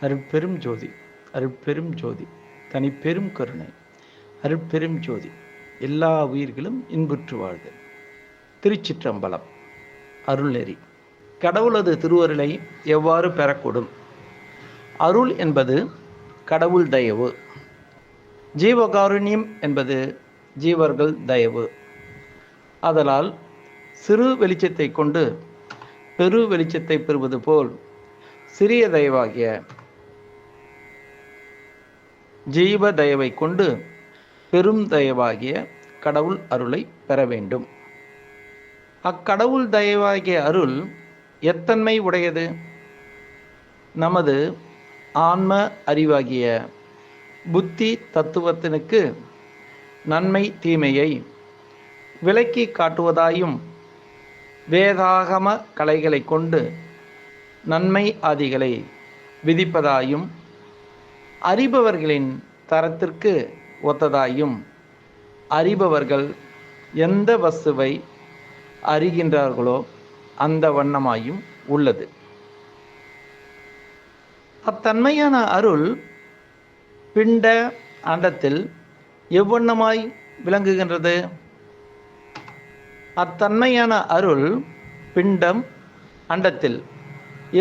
அருட்பெரும் ஜோதி, அருட்பெரும் ஜோதி, தனிப்பெரும் கருணை, அருட்பெரும் ஜோதி, எல்லா உயிர்களும் இன்புற்று வாழ்க. திருச்சிற்றம்பலம். அருள்நெறி. கடவுளது திருவருளை எவ்வாறு பெறக்கூடும்? அருள் என்பது கடவுள் தயவு, ஜீவகாருண்யம் என்பது ஜீவர்கள் தயவு. ஆதலால் சிறு வெளிச்சத்தை கொண்டு பெரு வெளிச்சத்தை பெறுவது போல் சிறிய தயவாகிய ஜீவ தயவை கொண்டு பெரும் தயவாகிய கடவுள் அருளை பெற வேண்டும். அக்கடவுள் தயவாகிய அருள் எத்தன்மை உடையது? நமது ஆன்ம அறிவாகிய புத்தி தத்துவத்தினுக்கு நன்மை தீமையை விளக்கி காட்டுவதாயும், வேதாகம கலைகளை கொண்டு நன்மை ஆதிகளை விதிப்பதாயும், அறிபவர்களின் தரத்திற்கு ஒத்ததாயும், அறிபவர்கள் எந்த வஸ்துவை அறிகின்றார்களோ அந்த வண்ணமாயும் உள்ளது. அத்தன்மையான அருள் பிண்ட அண்டத்தில் எவ்வண்ணமாய் விளங்குகின்றது? அத்தன்மையான அருள் பிண்டம் அண்டத்தில்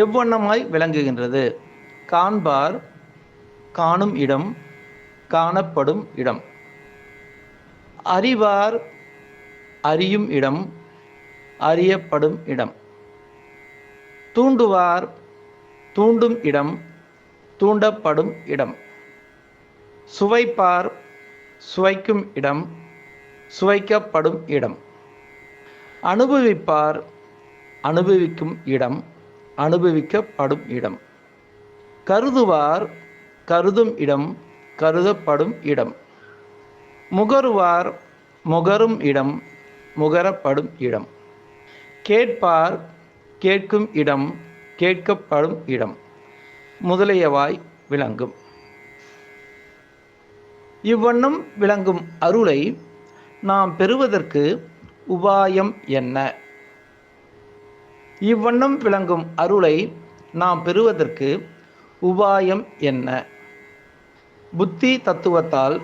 எவ்வண்ணமாய் விளங்குகின்றது? காண்பார் காணும் இடம், காணப்படும் இடம். அறிவார் அறியும் இடம், அறியப்படும் இடம். தூண்டுவார் தூண்டும் இடம், தூண்டப்படும் இடம். சுவைப்பார் சுவைக்கும் இடம், சுவைக்கப்படும் இடம். அனுபவிப்பார் அனுபவிக்கும் இடம், அனுபவிக்கப்படும் இடம். கருதுவார் கருதும் இடம், கருதப்படும் இடம். முகருவார் முகரும் இடம், முகரப்படும் இடம். கேட்பார் கேட்கும் இடம், கேட்கப்படும் இடம் முதலியவாய் விளங்கும். இவ்வண்ணம் விளங்கும் அருளை நாம் பெறுவதற்கு உபாயம் என்ன? இவ்வண்ணம் விளங்கும் அருளை நாம் பெறுவதற்கு உபாயம் என்ன? புத்தி தத்துவத்தால்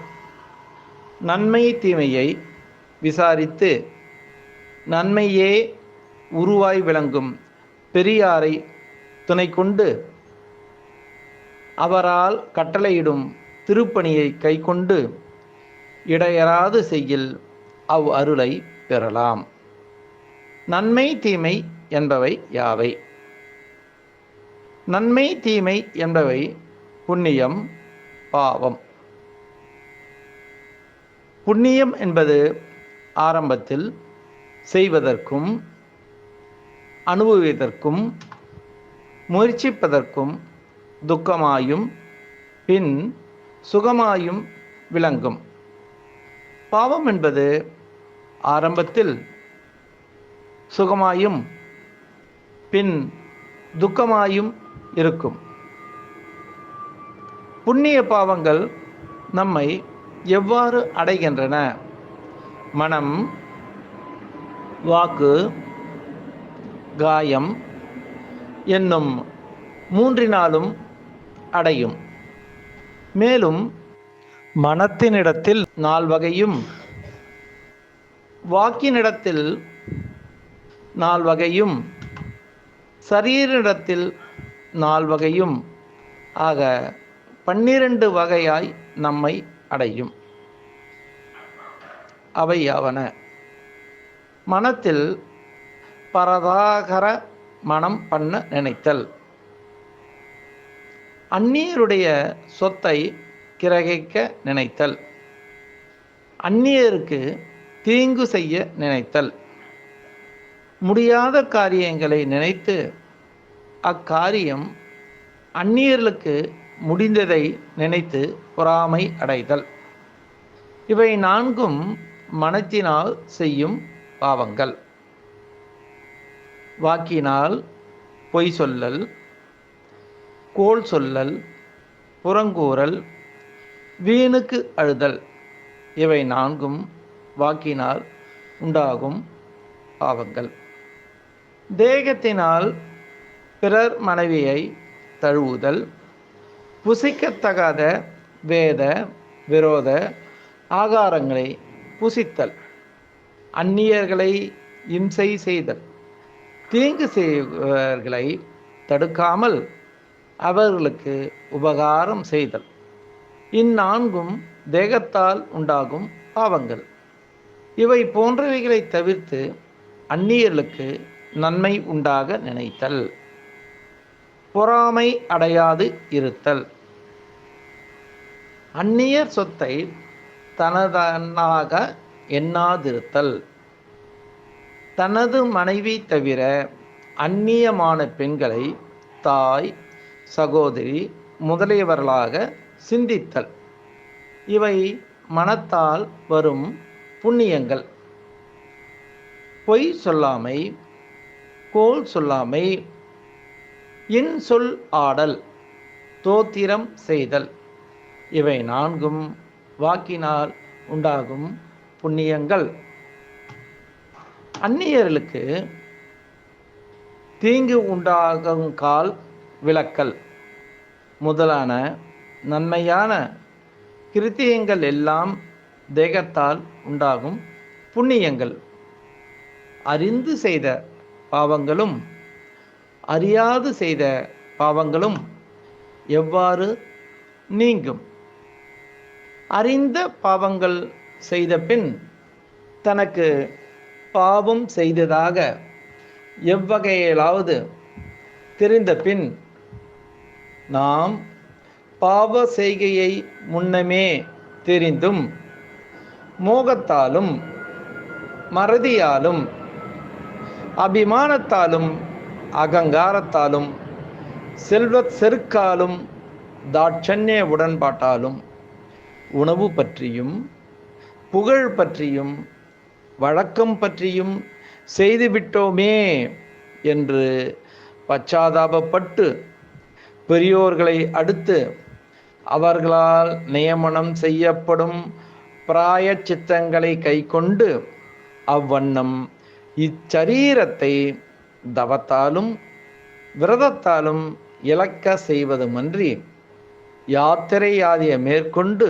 நன்மை தீமையை விசாரித்து நன்மையே உருவாய் விளங்கும் பெரியாரை துணை கொண்டு அவரால் கட்டளையிடும் திருப்பணியை கைக்கொண்டு இடையறாது செய்யில் அவ் அருளை பெறலாம். நன்மை தீமை என்பவை யாவை? நன்மை தீமை என்பவை புண்ணியம், பாவம். புண்ணியம் என்பது ஆரம்பத்தில் செய்வதற்கும் அனுபவிப்பதற்கும் முயற்சிப்பதற்கும் துக்கமாயும் பின் சுகமாயும் விளங்கும். பாவம் என்பது ஆரம்பத்தில் சுகமாயும் பின் துக்கமாயும் இருக்கும். புண்ணிய பாவங்கள் நம்மை எவ்வாறு அடைகின்றன? மனம், வாக்கு, காயம் என்னும் மூன்றினாலும் அடையும். மேலும் மனத்தினிடத்தில் 4 வகையும், வாக்கினிடத்தில் 4 வகையும், சரீரிடத்தில் 4 வகையும் ஆக 12 வகையாய் நம்மை அடையும். அவை யாவன? மனத்தில் பரதாகர மனம் பண்ண நினைத்தல், அந்நியருடைய சொத்தை கிரகிக்க நினைத்தல், அந்நியருக்கு தீங்கு செய்ய நினைத்தல், முடியாத காரியங்களை நினைத்து அக்காரியம் அந்நியர்களுக்கு முடிந்ததை நினைத்து பொறாமை அடைதல். இவை 4ம் மனத்தினால் செய்யும் பாவங்கள். வாக்கினால் பொய் சொல்லல், கோள் சொல்லல், புறங்கூறல், வீணுக்கு அழுதல். இவை 4ம் வாக்கினால் உண்டாகும் பாவங்கள். தேகத்தினால் பிறர் மனைவியை தழுவுதல், புசிக்கத்தகாத வேத விரோத ஆகாரங்களை புசித்தல், அந்நியர்களை இம்சை செய்தல், தீங்கு செய்வர்களை தடுக்காமல் அவர்களுக்கு உபகாரம் செய்தல், இந்நான்கும் தேகத்தால் உண்டாகும் பாவங்கள். இவை போன்றவைகளை தவிர்த்து அந்நியர்களுக்கு நன்மை உண்டாக நினைத்தல், பொறாமை அடையாது இருத்தல், அந்நியர் சொத்தை தனதனாக எண்ணாதிருத்தல், தனது மனைவி தவிர அந்நியமான பெண்களை தாய் சகோதரி முதலியவர்களாக சிந்தித்தல். இவை மனத்தால் வரும் புண்ணியங்கள். பொய் சொல்லாமை, கோள் சொல்லாமை, இன்சொல் ஆடல், தோத்திரம் செய்தல், இவை நான்கும் வாக்கினால் உண்டாகும் புண்ணியங்கள். அந்நியர்களுக்கு தீங்கு உண்டாகும் கால் விளக்கல் முதலான நன்மையான கிருத்தியங்கள் எல்லாம் தேகத்தால் உண்டாகும் புண்ணியங்கள். அறிந்து செய்த பாவங்களும் அறியாது செய்த பாவங்களும் எவ்வாறு நீங்கும்? அறிந்த பாவங்கள் செய்த பின் தனக்கு பாவம் செய்ததாக எவ்வகையிலாவது தெரிந்த பின் நாம் பாவ செய்கையை முன்னமே தெரிந்தும் மோகத்தாலும் மறதியாலும் அபிமானத்தாலும் அகங்காரத்தாலும் செல்வச் செருக்காலும் தாட்சண்ய உடன்பாட்டாலும் உணவு பற்றியும் புகழ் பற்றியும் வழக்கம் பற்றியும் செய்துவிட்டோமே என்று பச்சாதாபப்பட்டு பெரியோர்களை அடுத்து அவர்களால் நியமனம் செய்யப்படும் பிராயச்சித்தங்களை கைக்கொண்டு அவ்வண்ணம் இச்சரீரத்தை தவத்தாலும் விரதத்தாலும் இழக்க செய்வதுமன்றி யாத்திரையாதிய மேற்கொண்டு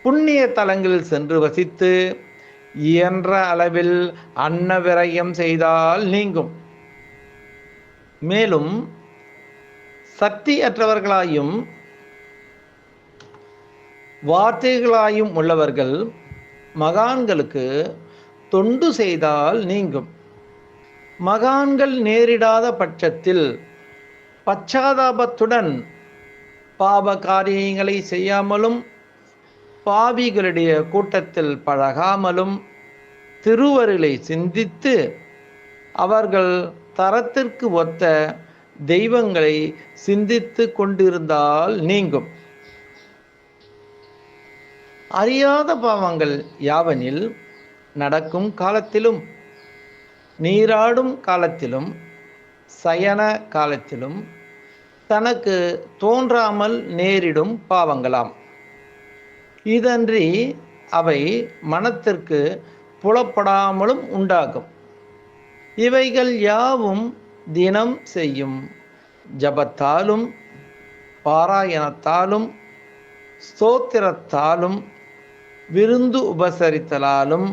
புண்ணிய தலங்களில் சென்று வசித்து இயன்ற அளவில் அன்ன விரயம் செய்தால் நீங்கும். மேலும் சக்தியற்றவர்களாயும் வார்த்தைகளாயும் உள்ளவர்கள் மகான்களுக்கு தொண்டு செய்தால் நீங்கும். மகான்கள் நேரிடாத பட்சத்தில் பச்சாதாபத்துடன் பாப காரியங்களை செய்யாமலும் பாவிகளுடைய கூட்டத்தில் பழகாமலும் திருவருளை சிந்தித்து அவர்கள் தரத்திற்கு ஒத்த தெய்வங்களை சிந்தித்து கொண்டிருந்தால் நீங்கும். அறியாத பாவங்கள் யாவனில் நடக்கும் காலத்திலும் நீராடும் காலத்திலும் சயன காலத்திலும் தனக்கு தோன்றாமல் நேரிடும் பாவங்களாம். இதன்றி அவை மனத்திற்கு புலப்படாமலும் உண்டாகும். இவைகள் யாவும் தினம் செய்யும் ஜபத்தாலும் பாராயணத்தாலும் ஸ்தோத்திரத்தாலும் விருந்து உபசரித்தலாலும்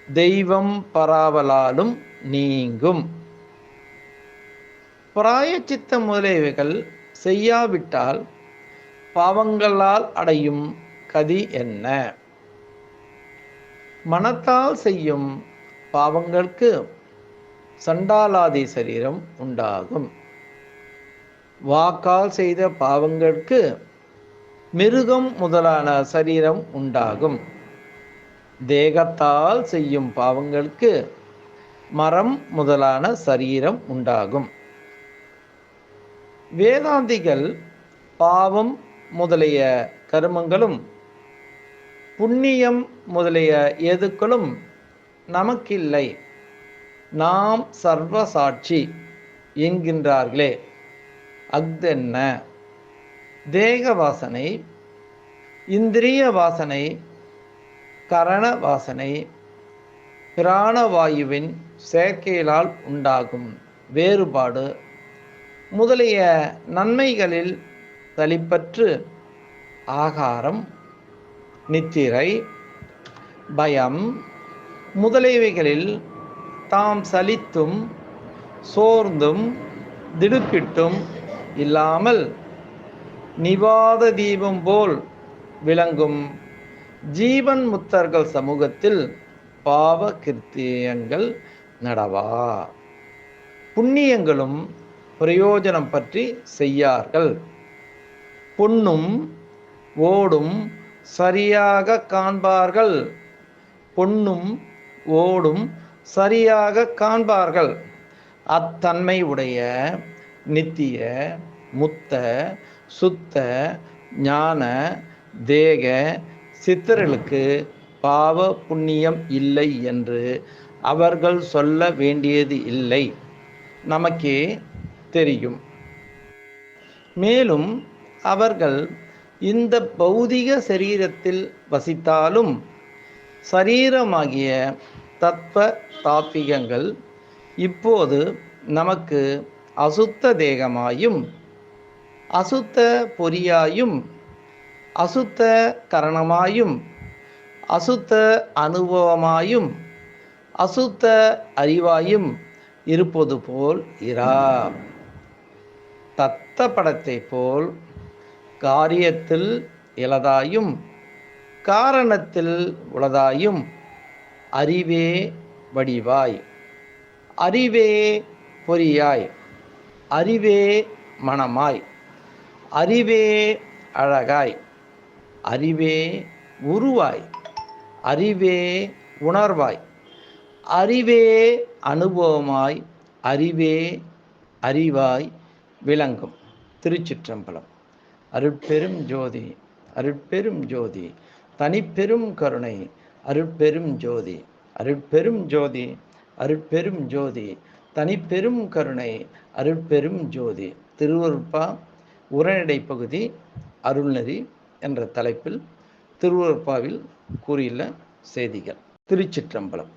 தெய்வம் பராவலாலும் நீங்கும். பிராயச்சித்த முதலியவைகள் செய்யாவிட்டால் பாவங்களால் அடையும் கதி என்ன? மனத்தால் செய்யும் பாவங்களுக்கு சண்டாலாதி சரீரம் உண்டாகும். வாக்கால் செய்த பாவங்களுக்கு மிருகம் முதலான சரீரம் உண்டாகும். தேகத்தால் செய்யும் பாவங்களுக்கு மரம் முதலான சரீரம் உண்டாகும். வேதாந்திகள் பாவம் முதலிய கருமங்களும் புண்ணியம் முதலிய எதுக்களும் நமக்கில்லை, நாம் சர்வசாட்சி என்கின்றார்களே. அஃதென்ன? தேக வாசனை, இந்திரிய வாசனை, கரண வாசனை, பிராணவாயுவின் சேர்க்கையிலால் உண்டாகும் வேறுபாடு முதலிய நன்மைகளில் சலிப்பற்று ஆகாரம், நித்திரை, பயம் முதலியவைகளில் தாம் சலித்தும் சோர்ந்தும் திடுக்கிட்டும் இல்லாமல் நிவாத தீபம் போல் விளங்கும் ஜீவன் முத்தர்கள் சமூகத்தில் பாவ கிருத்தியங்கள் நடவா. புண்ணியங்களும் பிரயோஜனம் பற்றி செய்யார்கள். பொன்னும் ஓடும் சரியாக காண்பார்கள். பொன்னும் ஓடும் சரியாக காண்பார்கள். அத்தன்மை உடைய நித்திய முத்த சுத்த ஞான தேக சித்தர்களுக்கு பாவ புண்ணியம் இல்லை என்று அவர்கள் சொல்ல வேண்டியது இல்லை, நமக்கே தெரியும். மேலும் அவர்கள் இந்த பௌதிக சரீரத்தில் வசித்தாலும் சரீரமாகிய தத்துவ தாத்விகங்கள் இப்போது நமக்கு அசுத்த தேகமாயும் அசுத்த பொறியாயும் அசுத்த கரணமாயும் அசுத்த அனுபவமாயும் அசுத்த அறிவாயும் இருப்பது போல் இரா. தத்த படத்தை போல் காரியத்தில் இலதாயும் காரணத்தில் உளதாயும் அறிவே வடிவாய், அறிவே பொறியாய், அறிவே மனமாய், அறிவே அழகாய், அறிவே உருவாய், அறிவே உணர்வாய், அறிவே அனுபவமாய், அறிவே அறிவாய் விளங்கும். திருச்சிற்றம்பலம். அருட்பெரும் ஜோதி, அருட்பெரும் ஜோதி, தனிப்பெரும் கருணை, அருட்பெரும் ஜோதி, அருட்பெரும் ஜோதி, அருட்பெரும் ஜோதி, தனிப்பெரும் கருணை, அருட்பெரும் ஜோதி. திருவருட்பா உரைநடை பகுதி அருள்நெறி என்ற தலைப்பில் திருவருட்பாவில் கூறியுள்ள செய்திகள். திருச்சிற்றம்பலம்.